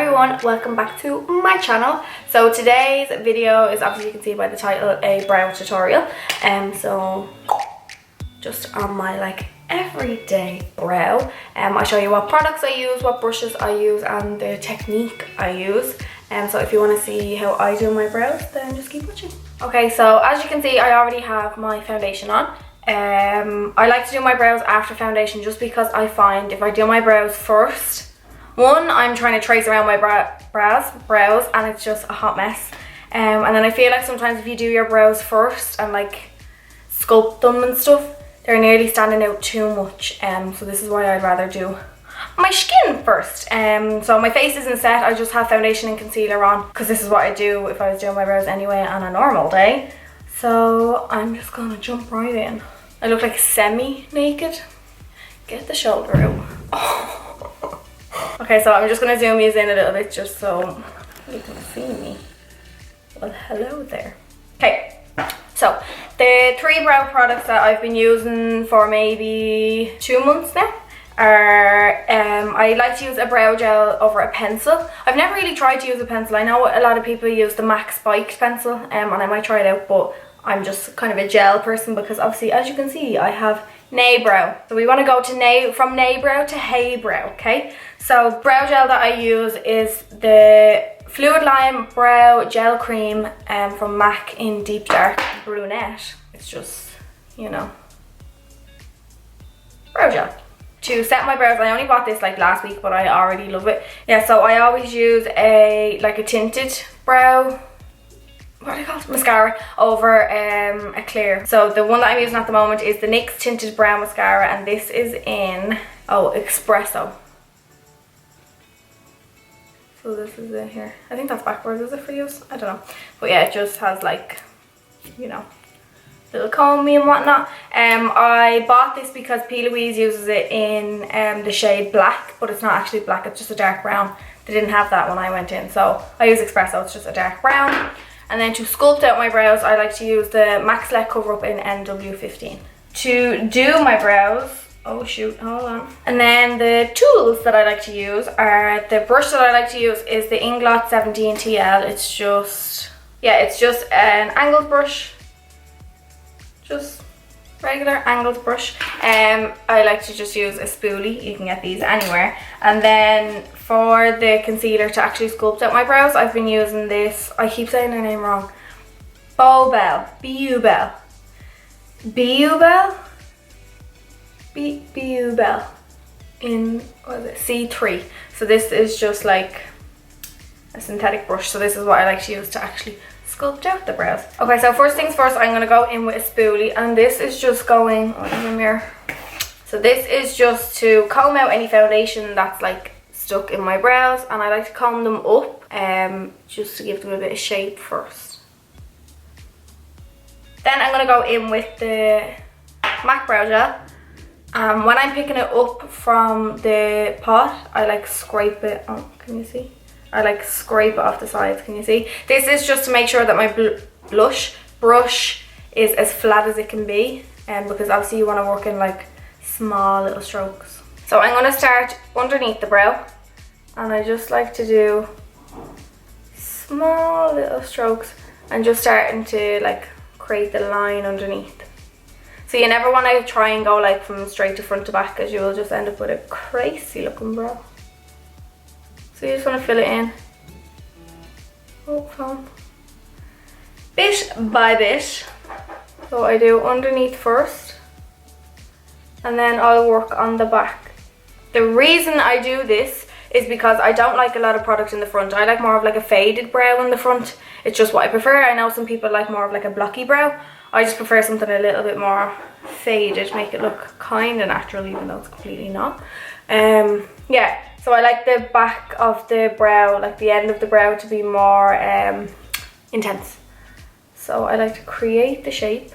everyone, welcome back to my channel. So today's video is, obviously you can see by the title, a brow tutorial. So just on my like everyday brow. I show you what products I use, what brushes I use, and the technique I use. So if you want to see how I do my brows, then just keep watching. Okay, so as you can see, I already have my foundation on. I like to do my brows after foundation just because I find if I do my brows first, one, I'm trying to trace around my brows and it's just a hot mess. And then I feel like sometimes if you do your brows first and like sculpt them and stuff, they're nearly standing out too much. So this is why I'd rather do my skin first. So my face isn't set, I just have foundation and concealer on because this is what I do if I was doing my brows anyway on a normal day. So I'm just gonna jump right in. I look like semi-naked. Get the shoulder out. Oh. Okay, so I'm just gonna zoom these in a little bit just so you can see me. Well, hello there. Okay, so the 3 brow products that I've been using for maybe 2 months now are, I like to use a brow gel over a pencil. I've never really tried to use a pencil. I know a lot of people use the MAC spiked pencil, and I might try it out, but I'm just kind of a gel person because obviously, as you can see, I have nail-brow. So we want to go to from nail-brow to hey-brow, okay? So brow gel that I use is the Fluid Lime Brow Gel Cream from MAC in Deep Dark Brunette. It's just, you know, brow gel. To set my brows, I only bought this like last week, but I already love it. Yeah, so I always use a tinted brow, what do you call it? Mascara over a clear. So the one that I'm using at the moment is the NYX Tinted Brow Mascara, and this is in, Espresso. So this is it here. I think that's backwards, is it for use? I don't know. But yeah, it just has like, you know, little comby and whatnot. I bought this because P. Louise uses it in the shade black, but it's not actually black, it's just a dark brown. They didn't have that when I went in, so I use Espresso, it's just a dark brown. And then to sculpt out my brows, I like to use the MAC Select Cover Up in NW15. To do my brows, oh shoot, hold on. And then the tools that I like to use are, the brush that I like to use is the Inglot 17TL. It's just, yeah, it's just an angled brush. Just regular angled brush. I like to just use a spoolie. You can get these anywhere. And then for the concealer to actually sculpt out my brows, I've been using this, I keep saying her name wrong, Bobel, B-U-Bel in, what is it, C3. So this is just like a synthetic brush. So this is what I like to use to actually sculpt out the brows. Okay, so first things first, I'm gonna go in with a spoolie, and this is just going, oh, there's a mirror. So this is just to comb out any foundation that's like stuck in my brows, and I like to comb them up just to give them a bit of shape first. Then I'm gonna go in with the MAC brow gel. When I'm picking it up from the pot, I like scrape it, oh, can you see? I like scrape it off the sides, can you see? This is just to make sure that my blush brush is as flat as it can be, because obviously you want to work in like small little strokes. So I'm going to start underneath the brow, and I just like to do small little strokes and just starting to like create the line underneath. So you never want to try and go like from straight to front to back, as you will just end up with a crazy looking brow. So you just want to fill it in, bit by bit. So I do underneath first, and then I'll work on the back. The reason I do this is because I don't like a lot of product in the front. I like more of like a faded brow in the front. It's just what I prefer. I know some people like more of like a blocky brow. I just prefer something a little bit more faded, make it look kind of natural, even though it's completely not. Yeah. So I like the back of the brow, like the end of the brow, to be more intense. So I like to create the shape.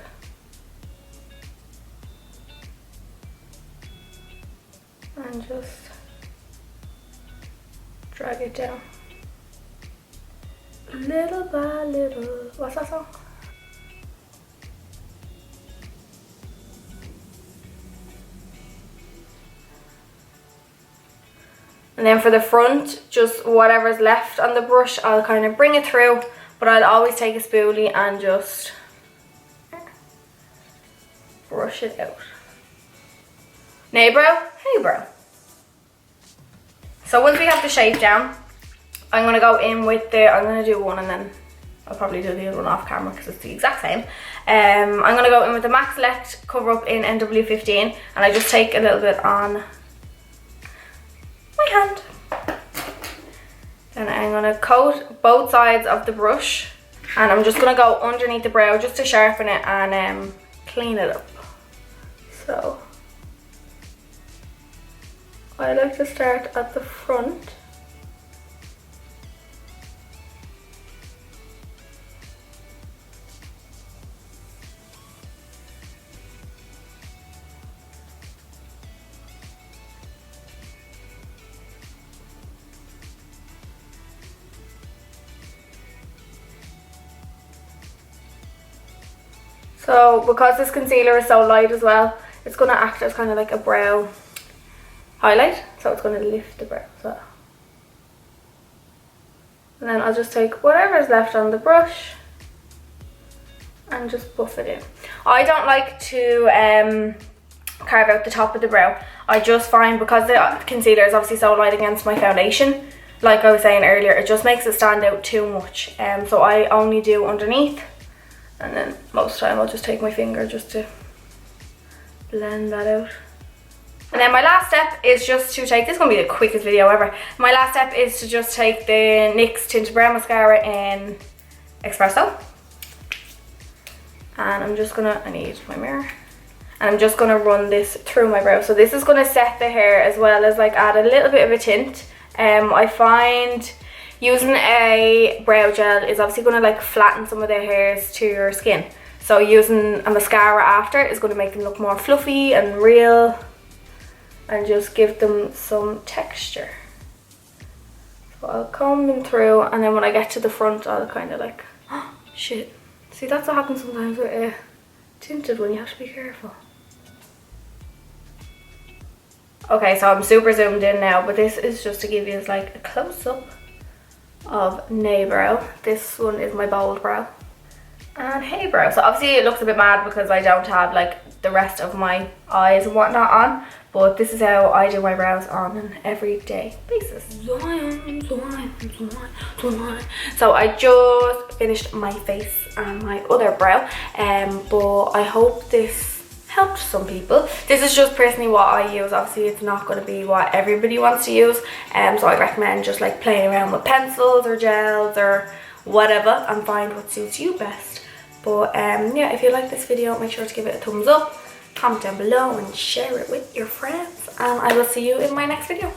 And just drag it down. Little by little. What's that song? And then for the front, just whatever's left on the brush, I'll kind of bring it through, but I'll always take a spoolie and just brush it out. Nay brow, hey brow. So once we have the shape down, I'm going to go in with I'm going to do one and then I'll probably do the other one off camera because it's the exact same. I'm going to go in with the MAC Select Cover Up in NW15, and I just take a little bit on my hand. Then I'm going to coat both sides of the brush, and I'm just going to go underneath the brow just to sharpen it and clean it up. So I like to start at the front. So because this concealer is so light as well, it's going to act as kind of like a brow highlight. So it's going to lift the brow. So. And then I'll just take whatever is left on the brush and just buff it in. I don't like to carve out the top of the brow. I just find because the concealer is obviously so light against my foundation, like I was saying earlier, it just makes it stand out too much. So I only do underneath. And then most of the time I'll just take my finger just to blend that out. And then my last step is just to take, this is going to be the quickest video ever. My last step is to just take the NYX Tinted Brow Mascara in Espresso. And I'm just going to, I need my mirror. And I'm just going to run this through my brow. So this is going to set the hair as well as like add a little bit of a tint. I find using a brow gel is obviously going to like flatten some of the hairs to your skin. So using a mascara after is going to make them look more fluffy and real and just give them some texture. So I'll comb them through, and then when I get to the front I'll kind of like, oh shit. See, that's what happens sometimes with a tinted one, you have to be careful. Okay, so I'm super zoomed in now, but this is just to give you like a close-up of Nay brow. This one is my bold brow. And hey brow. So obviously it looks a bit mad because I don't have like the rest of my eyes and whatnot on, but this is how I do my brows on an everyday basis. So I just finished my face and my other brow, but I hope this helped some people. This is just personally what I use. Obviously it's not going to be what everybody wants to use, so I'd recommend just like playing around with pencils or gels or whatever and find what suits you best. But yeah, if you like this video, make sure to give it a thumbs up, comment down below and share it with your friends, and I will see you in my next video.